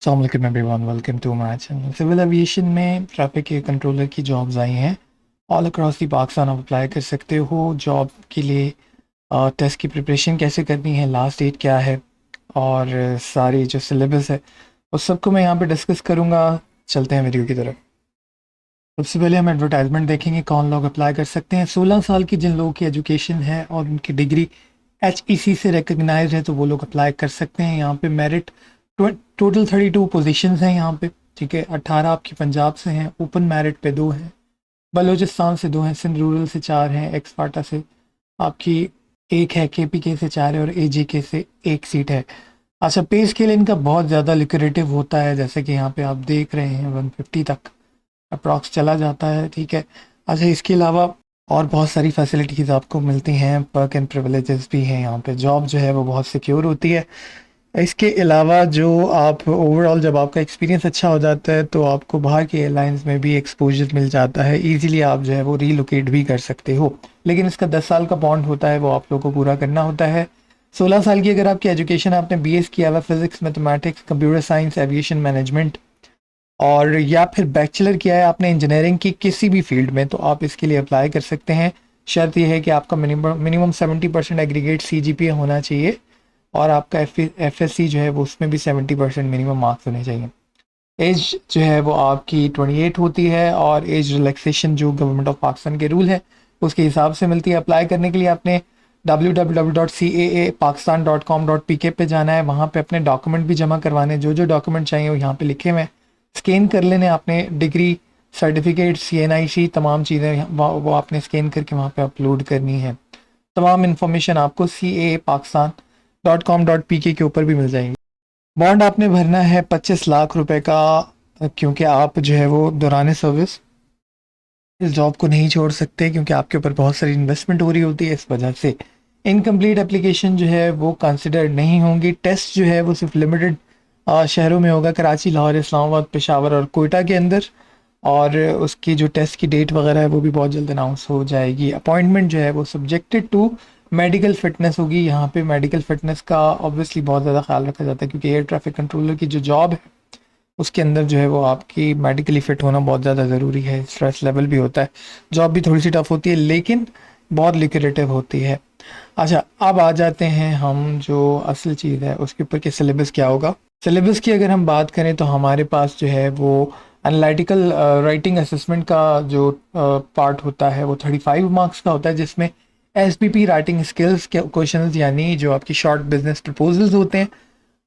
अस्सलाम everyone, welcome to my channel. Civil aviation में traffic controller की जॉब्स आई हैं ऑल अक्रॉस दी पाकिस्तान। आप अप्लाई कर सकते हो जॉब के लिए। टेस्ट की प्रिपरेशन कैसे करनी है, लास्ट डेट क्या है और सारी जो सिलेबस है उस सबको मैं यहाँ पे डिस्कस करूँगा। चलते हैं वीडियो की तरफ। सबसे पहले हम एडवर्टाइजमेंट देखेंगे कौन लोग अप्लाई कर सकते हैं। 16 साल की जिन लोगों की एजुकेशन है और उनकी डिग्री HEC से रिकगनाइज है तो वो लोग अप्लाई कर सकते हैं। यहाँ पे मेरिट टोटल 32 पोजीशंस हैं यहाँ पे, ठीक है। 18 आपकी पंजाब से हैं, ओपन मेरिट पे 2 हैं, बलूचिस्तान से 2 हैं, सिंध रूरल से 4 हैं, एक्सपार्टा से आपकी 1 है, KPK से 4 है और AJK से 1 सीट है। अच्छा, पे स्केल इनका बहुत ज़्यादा लिक्रेटिव होता है, जैसे कि यहाँ पे आप देख रहे हैं 150 तक अप्रॉक्स चला जाता है, ठीक है। अच्छा, इसके अलावा और बहुत सारी फैसिलिटीज़ आपको मिलती हैं, पर्क एंड प्रिविलेजेस भी हैं यहाँ पे। जॉब जो है वो बहुत सिक्योर होती है। इसके अलावा जो आप ओवरऑल जब आपका एक्सपीरियंस अच्छा हो जाता है तो आपको बाहर के एयरलाइंस में भी एक्सपोजर मिल जाता है, इजीली आप जो है वो रीलोकेट भी कर सकते हो। लेकिन इसका 10 साल का बॉन्ड होता है, वो आप लोगों को पूरा करना होता है। 16 साल की अगर आपकी एजुकेशन, आपने BS किया हुआ physics, mathematics, computer science, aviation management और या फिर बैचलर किया है आपने इंजीनियरिंग की किसी भी फील्ड में, तो आप इसके लिए अप्लाई कर सकते हैं। शर्त यह है कि आपका मिनिमम 70% एग्रीगेट CGPA होना चाहिए और आपका FSC जो है वो उसमें भी 70% मिनिमम मार्क्स होने चाहिए। एज जो है वो आपकी 28 होती है और एज रिलैक्सेशन जो गवर्नमेंट ऑफ पाकिस्तान के रूल है उसके हिसाब से मिलती है। अप्लाई करने के लिए आपने www.caapakistan.com.pk पे जाना है, वहाँ पे अपने डॉक्यूमेंट भी जमा करवाने, जो जो डॉक्यूमेंट चाहिए वो यहाँ पे लिखे हुए हैं, स्कैन कर लेने आपने। डिग्री सर्टिफिकेट CNIC तमाम चीज़ें वो आपने स्कैन करके वहाँ पे अपलोड करनी है। तमाम इन्फॉर्मेशन आपको caapakistan.com.pk के ऊपर भी मिल जाएंगी। बॉन्ड आपने भरना है 25 लाख रुपए का, क्योंकि आप जो है वो दौरान सर्विस इस जॉब को नहीं छोड़ सकते, क्योंकि आपके ऊपर बहुत सारी इन्वेस्टमेंट हो रही होती है। इस वजह से इनकम्प्लीट एप्लीकेशन जो है वो कंसिडर नहीं होंगी। टेस्ट जो है वो सिर्फ लिमिटेड शहरों में होगा, कराची, लाहौर, इस्लामाबाद, पेशावर और कोयटा के अंदर। और उसकी जो टेस्ट की डेट वगैरह है वो भी बहुत जल्द अनाउंस हो जाएगी। अपॉइंटमेंट जो है वो सब्जेक्टेड टू मेडिकल फिटनेस होगी। यहाँ पे मेडिकल फिटनेस का ऑब्वियसली बहुत ज़्यादा ख्याल रखा जाता है, क्योंकि एयर ट्रैफिक कंट्रोलर की जो जॉब है उसके अंदर जो है वो आपकी मेडिकली फिट होना बहुत ज़्यादा ज़रूरी है। स्ट्रेस लेवल भी होता है, जॉब भी थोड़ी सी टफ होती है लेकिन बहुत लिक्रेटिव होती है। अच्छा, अब आ जाते हैं हम जो असल चीज़ है उसके ऊपर कि सिलेबस क्या होगा। सिलेबस की अगर हम बात करें तो हमारे पास जो है वो एनालिटिकल राइटिंग असेसमेंट का जो पार्ट होता है वो 35 मार्क्स का होता है, जिसमें SBP राइटिंग स्किल्स के क्वेश्चंस, यानी जो आपकी शॉर्ट बिजनेस प्रपोजल्स होते हैं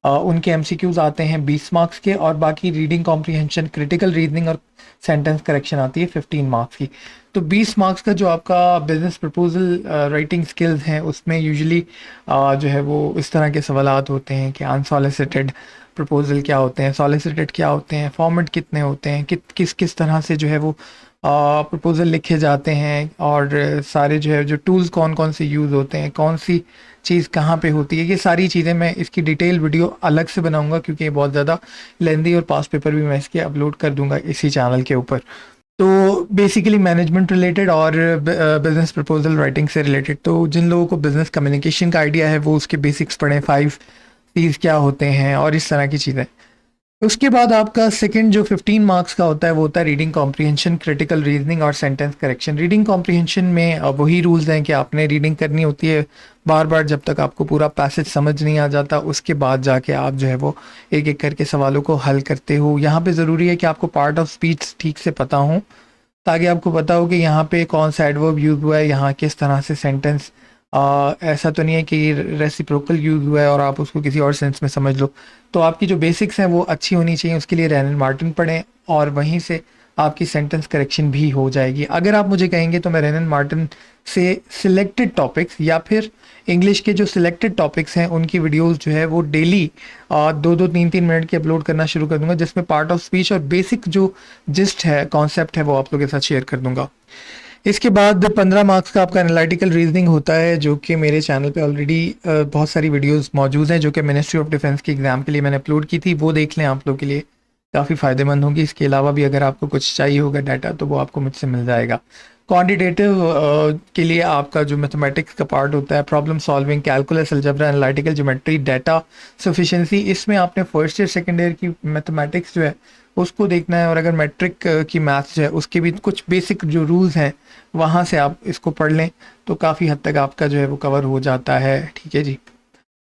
उनके MCQs आते हैं 20 मार्क्स के, और बाकी रीडिंग कॉम्प्रीहेंशन, क्रिटिकल रीजनिंग और सेंटेंस करेक्शन आती है 15 मार्क्स की। तो 20 मार्क्स का जो आपका बिजनेस प्रपोजल राइटिंग स्किल्स हैं उसमें यूजुअली जो है वो इस तरह के सवालात होते हैं कि अनसॉलिसिटेड प्रपोजल क्या होते हैं, सॉलिसिटेड क्या होते हैं, फॉर्मेट कितने होते हैं, किस किस तरह से जो है वो प्रपोजल लिखे जाते हैं, और सारे जो है जो टूल्स कौन कौन से यूज़ होते हैं, कौन सी चीज़ कहाँ पे होती है, ये सारी चीज़ें मैं इसकी डिटेल वीडियो अलग से बनाऊंगा, क्योंकि ये बहुत ज़्यादा लेंदी और पास पेपर भी मैं इसके अपलोड कर दूंगा इसी चैनल के ऊपर। तो बेसिकली मैनेजमेंट रिलेटेड और बिजनेस प्रपोजल राइटिंग से रिलेटेड। तो जिन लोगों को बिजनेस कम्युनिकेशन का आइडिया है वो उसके बेसिक्स पढ़ें, 5 Cs क्या होते हैं और इस तरह की चीज़ें। उसके बाद आपका सेकंड जो 15 मार्क्स का होता है वो होता है रीडिंग कॉम्प्रीहेंशन, क्रिटिकल रीजनिंग और सेंटेंस करेक्शन। रीडिंग कॉम्प्रीहेंशन में वही रूल्स हैं कि आपने रीडिंग करनी होती है बार बार जब तक आपको पूरा पैसेज समझ नहीं आ जाता, उसके बाद जाके आप जो है वो एक एक करके सवालों को हल करते हो। यहाँ पे ज़रूरी है कि आपको पार्ट ऑफ स्पीच ठीक से पता हो, ताकि आपको पता हो कि यहाँ पे कौन सा एडवर्ब यूज़ हुआ है, यहाँ किस तरह से सेंटेंस ऐसा तो नहीं है कि रेसिप्रोकल यूज़ हुआ है और आप उसको किसी और सेंस में समझ लो। तो आपकी जो बेसिक्स हैं वो अच्छी होनी चाहिए, उसके लिए रैनन मार्टिन पढ़ें और वहीं से आपकी सेंटेंस करेक्शन भी हो जाएगी। अगर आप मुझे कहेंगे तो मैं रैनन मार्टिन से सिलेक्टेड टॉपिक्स या फिर इंग्लिश के जो सिलेक्टेड टॉपिक्स हैं उनकी वीडियोस जो है वो डेली 2-2 3-3 मिनट की अपलोड करना शुरू कर दूंगा, जिसमें पार्ट ऑफ स्पीच और बेसिक जो जिस्ट है, कॉन्सेप्ट है, वो आप लोगों के साथ शेयर कर दूंगा। इसके बाद 15 मार्क्स का आपका एनालिटिकल रीजनिंग होता है, जो कि मेरे चैनल पे ऑलरेडी बहुत सारी वीडियोस मौजूद हैं, जो कि मिनिस्ट्री ऑफ डिफेंस के एग्ज़ाम के लिए मैंने अपलोड की थी। वो देख लें, आप लोग के लिए काफ़ी फ़ायदेमंद होगी। इसके अलावा भी अगर आपको कुछ चाहिए होगा डाटा तो वो आपको मुझसे मिल जाएगा। क्वांटिटेटिव के लिए आपका जो मैथमेटिक्स का पार्ट होता है, problem solving, calculus, algebra, analytical geometry, data sufficiency, इसमें आपने फर्स्ट ईयर सेकेंड ईयर की मैथमेटिक्स जो है उसको देखना है। और अगर मैट्रिक की मैथ्स जो है उसके भी कुछ बेसिक जो रूल्स हैं वहाँ से आप इसको पढ़ लें तो काफ़ी हद तक आपका जो है वो कवर हो जाता है। ठीक है जी।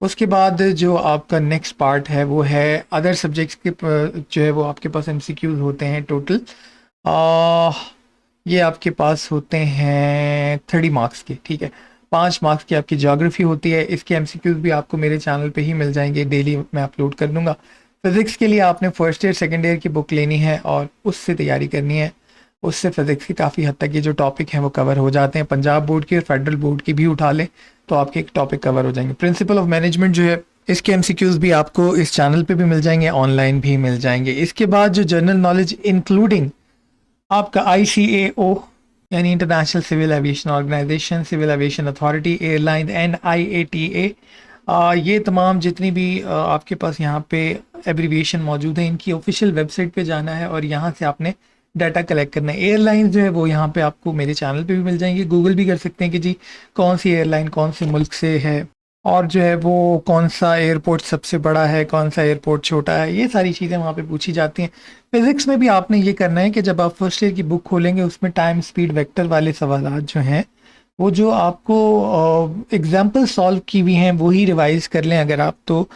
उसके बाद जो आपका नेक्स्ट पार्ट है वो है अदर सब्जेक्ट्स के जो है वो आपके पास एमसीक्यूज होते हैं टोटल। आ, ये आपके पास होते हैं 30 मार्क्स के। ठीक है, 5 मार्क्स की आपकी ज्योग्राफी होती है। इसके एमसीक्यूज भी आपको मेरे चैनल पे ही मिल जाएंगे, डेली मैं अपलोड कर दूंगा। फिज़िक्स के लिए आपने फर्स्ट ईयर सेकेंड ईयर की बुक लेनी है और उससे तैयारी करनी है। उससे फिज़िक्स की काफ़ी हद तक ये जो टॉपिक हैं वो कवर हो जाते हैं। पंजाब बोर्ड की और फेडरल बोर्ड की भी उठा लें तो आपके एक टॉपिक कवर हो जाएंगे। प्रिंसिपल ऑफ मैनेजमेंट जो है इसके एमसीक्यूज भी आपको इस चैनल पे भी मिल जाएंगे, ऑनलाइन भी मिल जाएंगे। इसके बाद जो जनरल नॉलेज इंक्लूडिंग आपका ICAO यानी international civil aviation organisation, civil aviation authority, airline and IATA, ये तमाम जितनी भी आपके पास यहाँ पे एब्रीविएशन मौजूद है इनकी ऑफिशियल वेबसाइट पे जाना है और यहाँ से आपने डाटा कलेक्ट करना है। एयरलाइन जो है वो यहाँ पे आपको मेरे चैनल पे भी मिल जाएंगे। गूगल भी कर सकते हैं कि जी कौन सी एयरलाइन कौन से मुल्क से है और जो है वो कौन सा एयरपोर्ट सबसे बड़ा है, कौन सा एयरपोर्ट छोटा है, ये सारी चीज़ें वहाँ पे पूछी जाती हैं। फिज़िक्स में भी आपने ये करना है कि जब आप फर्स्ट ईयर की बुक खोलेंगे उसमें टाइम स्पीड वेक्टर वाले सवाल जो हैं वो जो आपको एग्जाम्पल सॉल्व की हुई हैं वही रिवाइज कर लें अगर आप, तो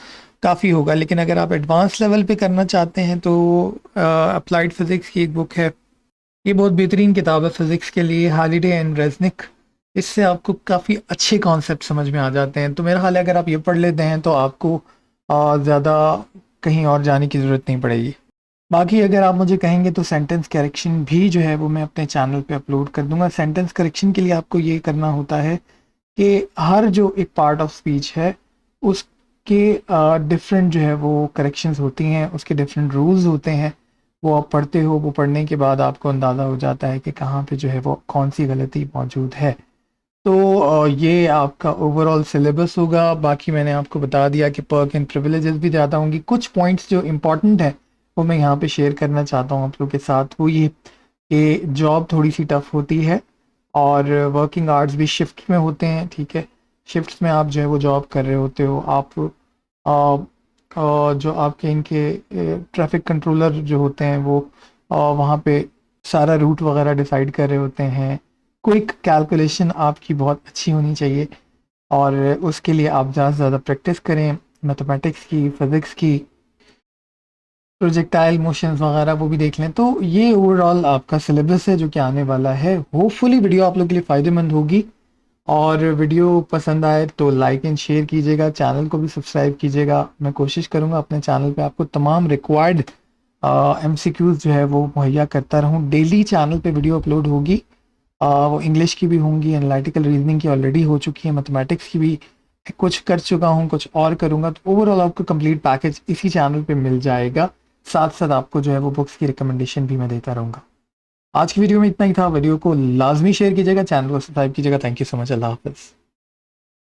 काफ़ी होगा। लेकिन अगर आप एडवांस लेवल पे करना चाहते हैं तो अप्लाइड फिज़िक्स की एक बुक है, ये बहुत बेहतरीन किताब है फिज़िक्स के लिए, हॉलिडे एंड रेजनिक। इससे आपको काफ़ी अच्छे कॉन्सेप्ट समझ में आ जाते हैं। तो मेरा हाल है अगर आप ये पढ़ लेते हैं तो आपको ज़्यादा कहीं और जाने की ज़रूरत नहीं पड़ेगी। बाकी अगर आप मुझे कहेंगे तो सेंटेंस करेक्शन भी जो है वो मैं अपने चैनल पे अपलोड कर दूंगा। सेंटेंस करेक्शन के लिए आपको ये करना होता है कि हर जो एक पार्ट ऑफ स्पीच है उसके डिफरेंट जो है वो करेक्शंस होती हैं, उसके डिफरेंट रूल्स होते हैं। वो आप पढ़ते हो, वो पढ़ने के बाद आपको अंदाज़ा हो जाता है कि कहाँ पे जो है वो कौन सी गलती मौजूद है। तो ये आपका ओवरऑल सिलेबस होगा। बाकी मैंने आपको बता दिया कि पर्क एंड प्रिविलेजेस भी ज़्यादा होंगी। कुछ पॉइंट्स जो इम्पोर्टेंट है वो मैं यहाँ पे शेयर करना चाहता हूँ आप लोग के साथ। वो ये कि जॉब थोड़ी सी टफ होती है और वर्किंग आवर्स भी शिफ्ट में होते हैं। ठीक है, शिफ्ट्स में आप जो है वो जॉब कर रहे होते हो। आप जो आपके इनके ट्रैफिक कंट्रोलर जो होते हैं वो वहाँ पे सारा रूट वगैरह डिसाइड कर रहे होते हैं। क्विक कैलकुलेशन आपकी बहुत अच्छी होनी चाहिए और उसके लिए आप ज़्यादा से ज़्यादा प्रैक्टिस करें मैथमेटिक्स की, फिज़िक्स की, प्रोजेक्टाइल मोशंस वगैरह वो भी देख लें। तो ये ओवरऑल आपका सिलेबस है जो कि आने वाला है। होपफुली वीडियो आप लोग के लिए फ़ायदेमंद होगी और वीडियो पसंद आए तो लाइक एंड शेयर कीजिएगा, चैनल को भी सब्सक्राइब कीजिएगा। मैं कोशिश करूँगा अपने चैनल पे आपको तमाम रिक्वायर्ड MCQs जो है वो मुहैया करता रहूँ। डेली चैनल पे वीडियो अपलोड होगी, वो इंग्लिश की भी होंगी, एनालिटिकल रीजनिंग की ऑलरेडी हो चुकी है, मैथमेटिक्स की भी कुछ कर चुका हूँ, कुछ और करूँगा। तो ओवरऑल आपको कंप्लीट पैकेज इसी चैनल पे मिल जाएगा। साथ साथ आपको जो है वो बुक्स की रिकमेंडेशन भी मैं देता रहूँगा। आज की वीडियो में इतना ही था। वीडियो को लाजमी शेयर कीजिएगा, चैनल को सब्सक्राइब कीजिएगा। Thank you so much. अल्लाह हाफिज़।